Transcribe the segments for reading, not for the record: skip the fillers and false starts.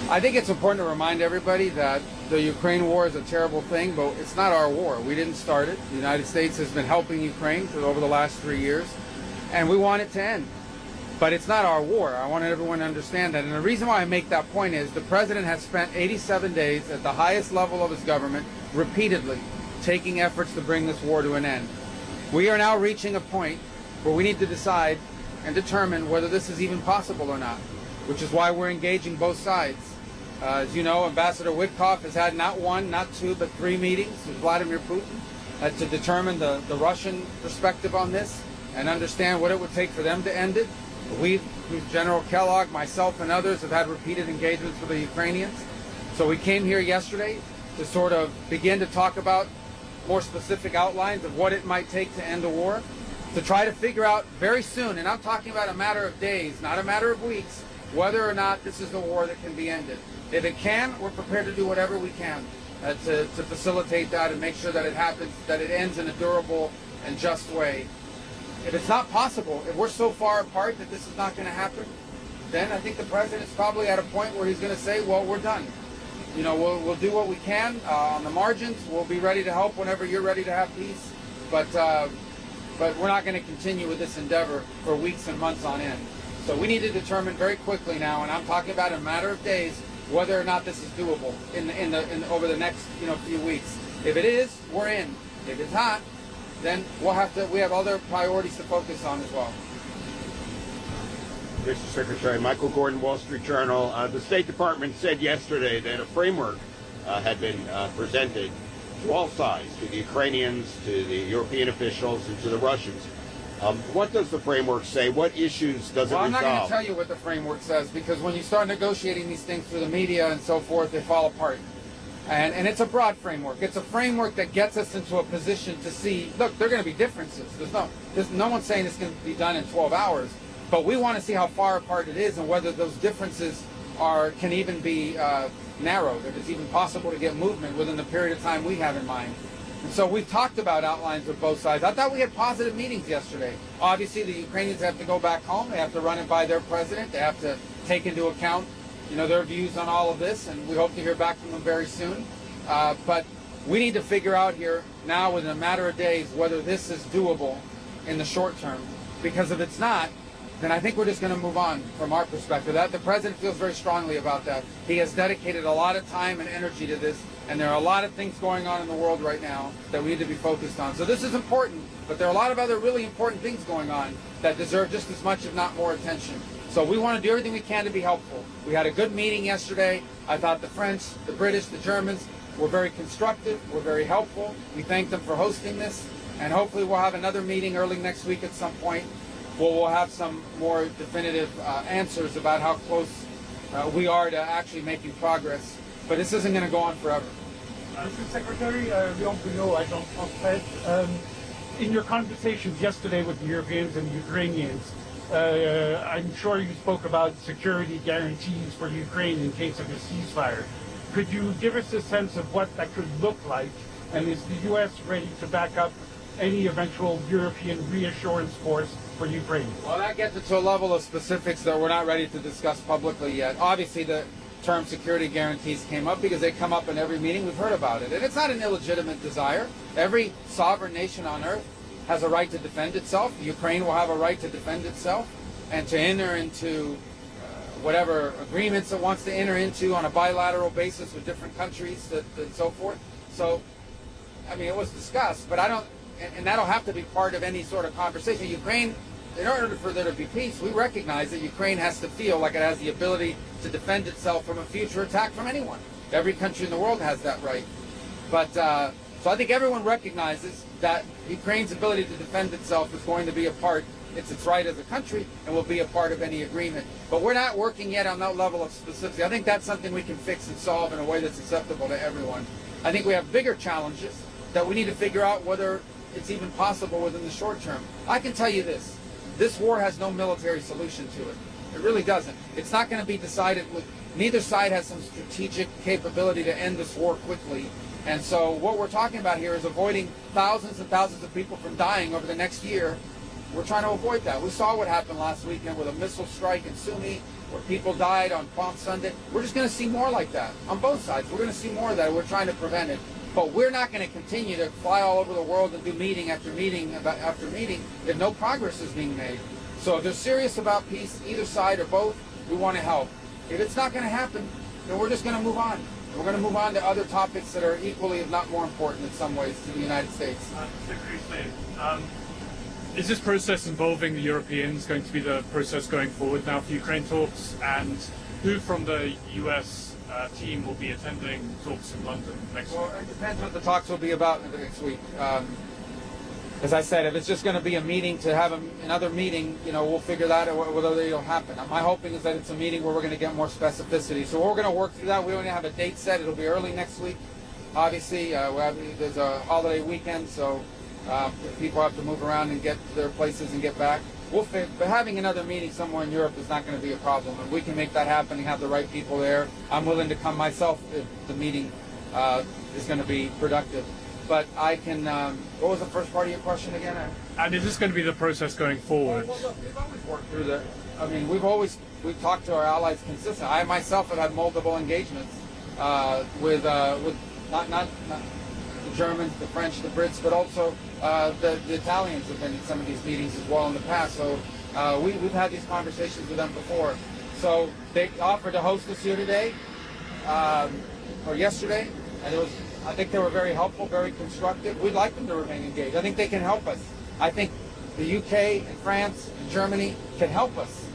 I think it's important to remind everybody that the Ukraine war is a terrible thing, but it's not our war. We didn't start it. The United States has been helping Ukraine for over the last 3 years, and we want it to end. But it's not our war. I want everyone to understand that. And the reason why I make that point is the president has spent 87 days at the highest level of his government repeatedly taking efforts to bring this war to an end. We are now reaching a point where we need to decide and determine whether this is even possible or not, which is why we're engaging both sides. As you know, Ambassador Witkoff has had not one, not two, but 3 meetings with Vladimir Putin to determine the Russian perspective on this and understand what it would take for them to end it. We, General Kellogg, myself, and others have had repeated engagements with the Ukrainians. So we came here yesterday to sort of begin to talk about more specific outlines of what it might take to end the war, to try to figure out very soon, and I'm talking about a matter of days, not a matter of weeks, whether or not this is a war that can be ended. If it can, we're prepared to do whatever we can to facilitate that and make sure that it happens, that it ends in a durable and just way. If it's not possible, if we're so far apart that this is not going to happen, then I think the president is probably at a point where he's going to say, well, we're done. You know, we'll do what we can on the margins. We'll be ready to help whenever you're ready to have peace. But we're not going to continue with this endeavor for weeks and months on end. So we need to determine very quickly now, and I'm talking about in a matter of days, whether or not this is doable over the next few weeks. If it is, we're in. If it's not, then we have other priorities to focus on as well. Mr. Secretary, Michael Gordon, Wall Street Journal. The State Department said yesterday that a framework had been presented to all sides, to the Ukrainians, to the European officials, and to the Russians. What does the framework say? What issues does it resolve? I'm not going to tell you what the framework says, because when you start negotiating these things through the media and so forth, they fall apart. And it's a broad framework. It's a framework that gets us into a position to see, look, there are going to be differences. There's no one saying it's going to be done in 12 hours. But we want to see how far apart it is and whether those differences can even be narrowed, if it's even possible to get movement within the period of time we have in mind. And so we've talked about outlines with both sides. I thought we had positive meetings yesterday. Obviously, the Ukrainians have to go back home. They have to run it by their president. They have to take into account their views on all of this, and we hope to hear back from them very soon. But we need to figure out here now, within a matter of days, whether this is doable in the short term. Because if it's not, then I think we're just going to move on from our perspective. That the president feels very strongly about that. He has dedicated a lot of time and energy to this, and there are a lot of things going on in the world right now that we need to be focused on. So this is important, but there are a lot of other really important things going on that deserve just as much, if not more, attention. So we want to do everything we can to be helpful. We had a good meeting yesterday. I thought the French, the British, the Germans were very constructive, were very helpful. We thank them for hosting this, and hopefully we'll have another meeting early next week at some point where we'll have some more definitive answers about how close we are to actually making progress. But this isn't going to go on forever. Mr. Secretary, Léon Bruno, Agence France-Presse, in your conversations yesterday with the Europeans and the Ukrainians, I'm sure you spoke about security guarantees for Ukraine in case of a ceasefire. Could you give us a sense of what that could look like, and is the U.S. ready to back up any eventual European reassurance force for Ukraine? Well, that gets into a level of specifics that we're not ready to discuss publicly yet. Obviously, the term security guarantees came up because they come up in every meeting. We've heard about it. And it's not an illegitimate desire. Every sovereign nation on earth has a right to defend itself. Ukraine will have a right to defend itself and to enter into whatever agreements it wants to enter into on a bilateral basis with different countries and so forth. So, I mean, it was discussed, but and that'll have to be part of any sort of conversation. Ukraine, in order for there to be peace, we recognize that Ukraine has to feel like it has the ability to defend itself from a future attack from anyone. Every country in the world has that right. But so I think everyone recognizes that Ukraine's ability to defend itself is going to be a part, it's its right as a country, and will be a part of any agreement. But we're not working yet on that level of specificity. I think that's something we can fix and solve in a way that's acceptable to everyone. I think we have bigger challenges that we need to figure out whether it's even possible within the short term. I can tell you this war has no military solution to it. It really doesn't. It's not going to be decided with, neither side has some strategic capability to end this war quickly. And so what we're talking about here is avoiding thousands and thousands of people from dying over the next year. We're trying to avoid that. We saw what happened last weekend with a missile strike in Sumy where people died on Palm Sunday. We're just going to see more like that on both sides. We're going to see more of that. We're trying to prevent it. But we're not going to continue to fly all over the world and do meeting after meeting after meeting if no progress is being made. So if they're serious about peace, either side or both, we want to help. If it's not going to happen, then we're just going to move on. We're going to move on to other topics that are equally, if not more important in some ways, to the United States. Is this process involving the Europeans going to be the process going forward now for Ukraine talks? And who from the US team will be attending talks in London next week? Well, it depends what the talks will be about next week. As I said, if it's just going to be a meeting to have another meeting, we'll figure that out whether it'll happen. My hoping is that it's a meeting where we're going to get more specificity. So we're going to work through that. We don't have a date set. It'll be early next week. Obviously, there's a holiday weekend, so people have to move around and get to their places and get back. But having another meeting somewhere in Europe is not going to be a problem. And we can make that happen and have the right people there. I'm willing to come myself if the meeting is going to be productive. But I can, what was the first part of your question again? And is this going to be the process going forward? Well, look, we've always worked through that. I mean, we've talked to our allies consistently. I myself have had multiple engagements with not the Germans, the French, the Brits, but also the Italians have been in some of these meetings as well in the past. So we've had these conversations with them before. So they offered to host us here today, or yesterday, and I think they were very helpful, very constructive. We'd like them to remain engaged. I think they can help us. I think the UK and France and Germany can help us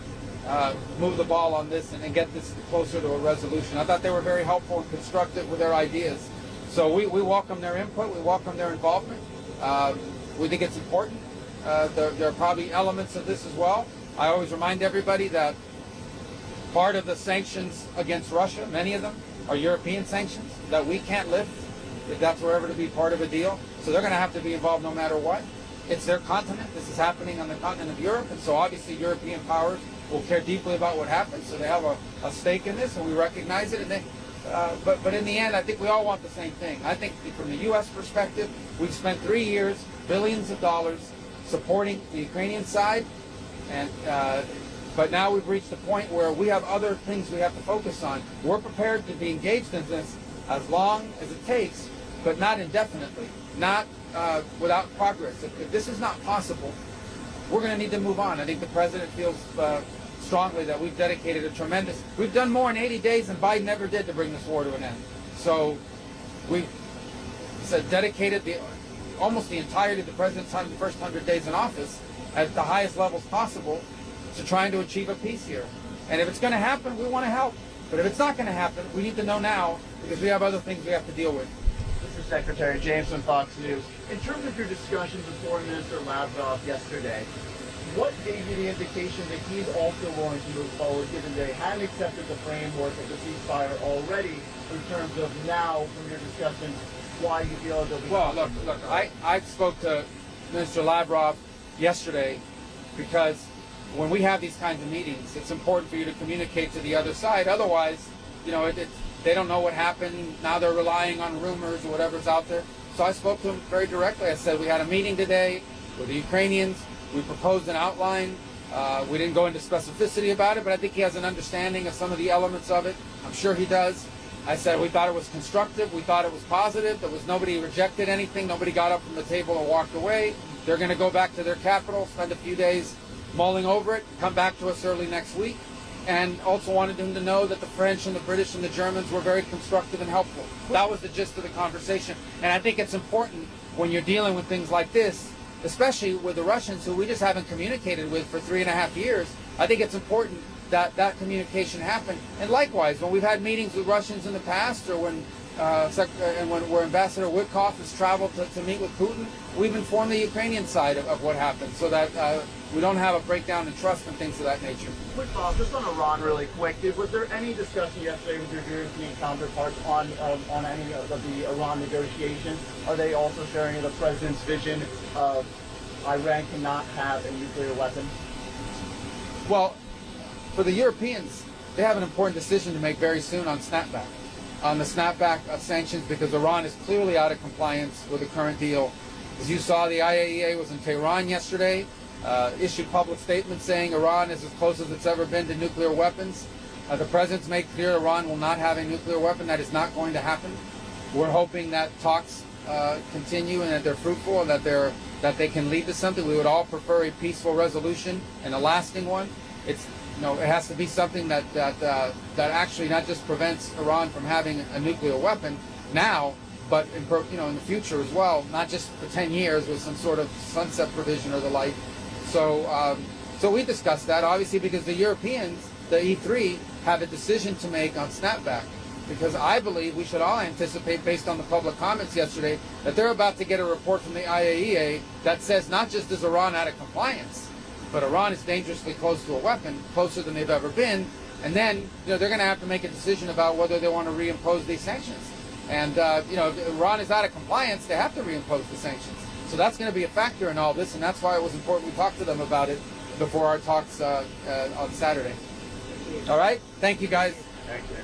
move the ball on this and get this closer to a resolution. I thought they were very helpful and constructive with their ideas. So we welcome their input. We welcome their involvement. We think it's important. There are probably elements of this as well. I always remind everybody that part of the sanctions against Russia, many of them, are European sanctions that we can't lift if that's ever to be part of a deal. So they're going to have to be involved no matter what. It's their continent. This is happening on the continent of Europe, and so obviously European powers will care deeply about what happens. So they have a stake in this, and we recognize it. And but in the end, I think we all want the same thing. I think from the U.S. perspective, we've spent 3 years, billions of dollars, supporting the Ukrainian side, and but now we've reached a point where we have other things we have to focus on. We're prepared to be engaged in this as long as it takes, but not indefinitely, not without progress. If this is not possible, we're going to need to move on. I think the president feels strongly that we've dedicated we've done more in 80 days than Biden ever did to bring this war to an end. So we've dedicated almost the entirety of the president's first 100 days in office at the highest levels possible to trying to achieve a peace here. And if it's going to happen, we want to help. But if it's not going to happen, we need to know now because we have other things we have to deal with. Mr. Secretary, James from Fox News. In terms of your discussions with Foreign Minister Lavrov yesterday, what gave you the indication that he's also willing to move forward, given they hadn't accepted the framework of the ceasefire already, in terms of now, from your discussions, why you feel they'll be... Well, look, I spoke to Minister Lavrov yesterday because when we have these kinds of meetings, it's important for you to communicate to the other side. Otherwise, they don't know what happened. Now they're relying on rumors or whatever's out there. So I spoke to him very directly. I said, we had a meeting today with the Ukrainians. We proposed an outline. We didn't go into specificity about it, but I think he has an understanding of some of the elements of it. I'm sure he does. I said we thought it was constructive. We thought it was positive. Nobody rejected anything. Nobody got up from the table and walked away. They're going to go back to their capital, spend a few days mulling over it, come back to us early next week. And also wanted him to know that the French and the British and the Germans were very constructive and helpful. That was the gist of the conversation. And I think it's important when you're dealing with things like this, especially with the Russians, who we just haven't communicated with for 3.5 years. I think it's important that that communication happen. And likewise, when we've had meetings with Russians in the past, or when Ambassador Witkoff has traveled to meet with Putin, we've informed the Ukrainian side of what happened, so that we don't have a breakdown in trust and things of that nature. Quick follow-up, just on Iran really quick. Was there any discussion yesterday with your European counterparts on any of the Iran negotiations? Are they also sharing the president's vision of Iran cannot have a nuclear weapon? Well, for the Europeans, they have an important decision to make very soon on snapback. On the snapback of sanctions, because Iran is clearly out of compliance with the current deal. As you saw, the IAEA was in Tehran yesterday. issued public statements saying Iran is as close as it's ever been to nuclear weapons. The president's made clear Iran will not have a nuclear weapon. That is not going to happen. We're hoping that talks continue and that they're fruitful and that they can lead to something. We would all prefer a peaceful resolution and a lasting one. It's it has to be something that actually not just prevents Iran from having a nuclear weapon now, but in the future as well, not just for 10 years with some sort of sunset provision or the like. So we discussed that obviously because the Europeans, the E3, have a decision to make on snapback. Because I believe we should all anticipate, based on the public comments yesterday, that they're about to get a report from the IAEA that says not just is Iran out of compliance, but Iran is dangerously close to a weapon, closer than they've ever been. And then they're going to have to make a decision about whether they want to reimpose these sanctions. And if Iran is out of compliance, they have to reimpose the sanctions. So that's going to be a factor in all this, and that's why it was important we talked to them about it before our talks on Saturday. All right? Thank you, guys. Thank you.